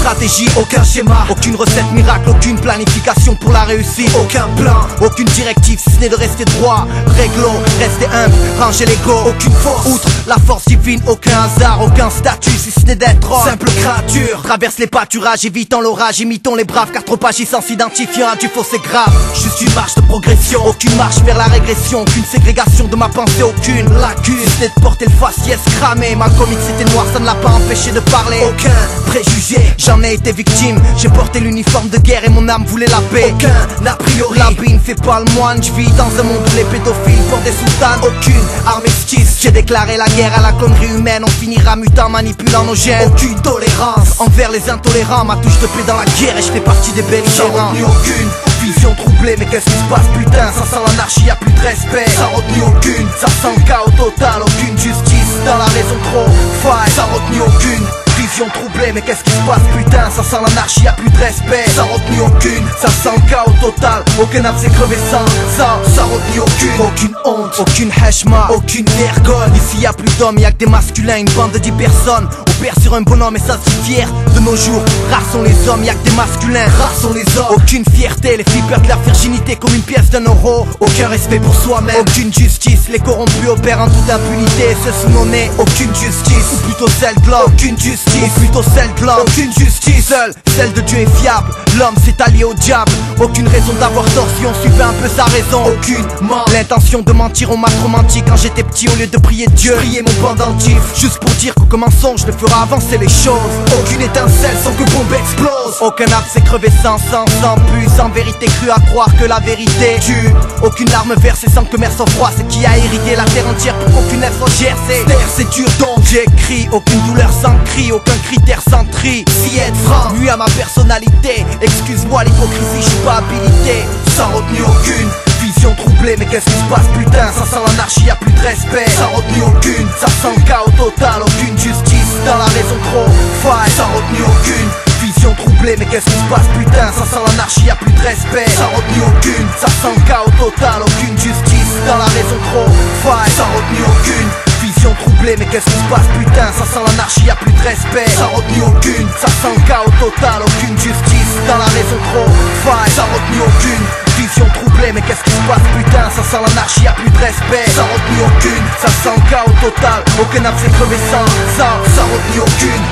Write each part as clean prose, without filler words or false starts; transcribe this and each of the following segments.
stratégie, aucun schéma, aucune recette miracle, aucune planification pour la réussite, aucun plan, aucune directive si ce n'est de rester droit, réglo, rester humble, ranger l'ego, aucune force, outre la force divine, aucun hasard, aucun statut si ce n'est d'être homme, simple créature, traverse les pâturages, évitant l'orage, imitons les braves, car trop agissant s'identifiant à du fossé grave, juste une marche de progression, aucune marche vers la régression, aucune ségrégation de ma pensée, aucune lacune, si ce n'est de porter le faciès cramé, ma comique c'était noir, ça ne l'a pas empêché de parler, aucun préjugé, j'en ai été victime, j'ai porté l'uniforme de guerre et mon âme voulait la paix, aucun a priori, l'habit ne fait pas le moine, je vis dans un monde où les pédophiles portent des soutanes, aucune armistice, j'ai déclaré la guerre à la connerie humaine, on finira mutant manipulant nos gènes, aucune tolérance envers les intolérants, ma touche de paix dans la guerre et je fais partie des belligérants, j'en aucune vision troublée, mais qu'est-ce qui se passe putain, ça sent l'anarchie, y'a plus de respect, ça retenue aucune, ça sent le chaos total, aucune justice, dans la raison trop faille, ça retenue aucune vision troublée, mais qu'est-ce qui se passe putain, ça sent l'anarchie, y'a plus de respect, ça retenue aucune, ça sent le chaos total, aucun âme s'est crevé sans ça retenue aucune honte, aucune heshma, aucune vergogne, ici y'a plus d'hommes, y'a que des masculins, une bande de 10 personnes, on perd sur un bonhomme et ça se dit fier, de nos jours, rares sont les hommes, y'a que des masculins, rares sont les hommes, aucune fierté, les filles perdent leur virginité comme une pièce d'un euro, aucun respect pour soi-même, aucune justice, les corrompus opèrent en toute impunité, c'est sous nos nez, aucune justice, ou plutôt celle de l'homme, aucune justice, ou plutôt celle de l'homme, aucune justice, seule, celle de Dieu est fiable, l'homme s'est allié au diable, aucune raison d'avoir tort si on suivait un peu sa raison, aucune l'intention de mentir, on m'a trop menti quand j'étais petit, au lieu de prier Dieu, prier mon pendentif, juste pour dire qu'aucun mensonge ne fera avancer les choses, aucune étincelle sans que bombe explose, aucun arbre s'est crevé sans sang, sans but, sans vérité crue à croire que la vérité tue, aucune larme versée sans que mer soit froid, c'est qui a irrigué la terre entière pour qu'aucune être soit gercée, terre c'est dur donc j'écris, aucune douleur sans cri, aucun critère sans tri, si être franc, nuit à ma personnalité, excuse-moi l'hypocrisie, je suis pas habilité, sans retenue aucune vision troublée, mais qu'est-ce qui se passe putain, ça sent l'anarchie, y'a plus de respect, sans retenue aucune, ça sent le chaos total, aucune justice, dans la raison trop faille, sans retenue aucune vision troublée, mais qu'est-ce qui se passe putain, ça sent l'anarchie, y'a plus de respect, sans retenue aucune, ça sent le chaos total, aucune justice, dans la raison trop faille, sans retenue aucune vision troublée, mais qu'est-ce qui se passe putain, ça sent l'anarchie, y'a plus de respect, sans retenue aucune, ça sent le chaos total, aucune justice, dans la raison trop faille, sans retenue aucune vision troublée, mais qu'est-ce qui se passe putain, ça sent l'anarchie, y'a plus de respect, sans retenue aucune, ça sent le chaos total, aucun âme s'est crevé sans retenue aucune.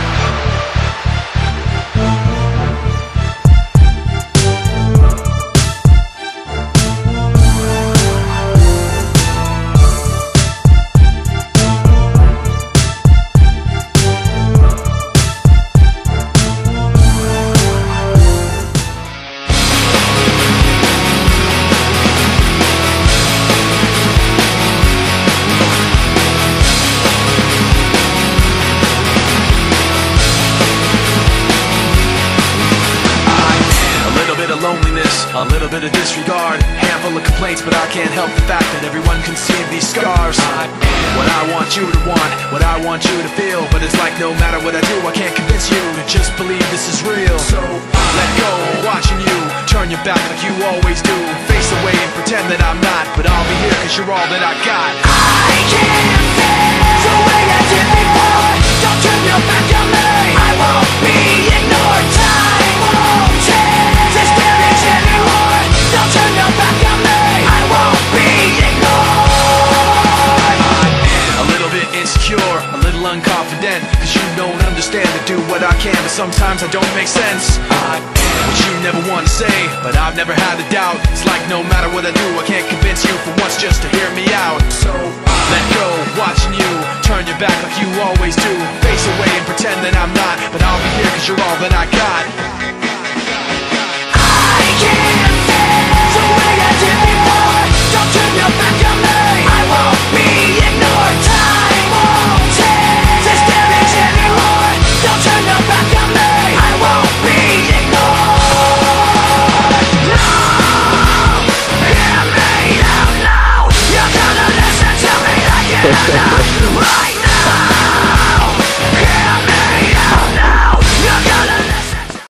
A little bit of disregard, handful of complaints, but I can't help the fact that everyone can see these scars. What I want you to want, what I want you to feel, but it's like no matter what I do, I can't convince you to just believe this is real. So let go, watching you turn your back like you always do, face away and pretend that I'm not, but I'll be here cause you're all that I got. I can't feel the way I did before. Don't turn your back on me, I won't be ignored. Time won't change this damage anymore. Don't turn your back on me, I won't be ignored. I'm a little bit insecure, a little unconfident, cause you don't understand to do what I can, but sometimes I don't make sense. What you never want to say, but I've never had a doubt. It's like no matter what I do, I can't convince you for once just to hear me out. So let go, watching you turn your back like you always do, face away and pretend that I'm not, but I'll be here cause you're all that I got.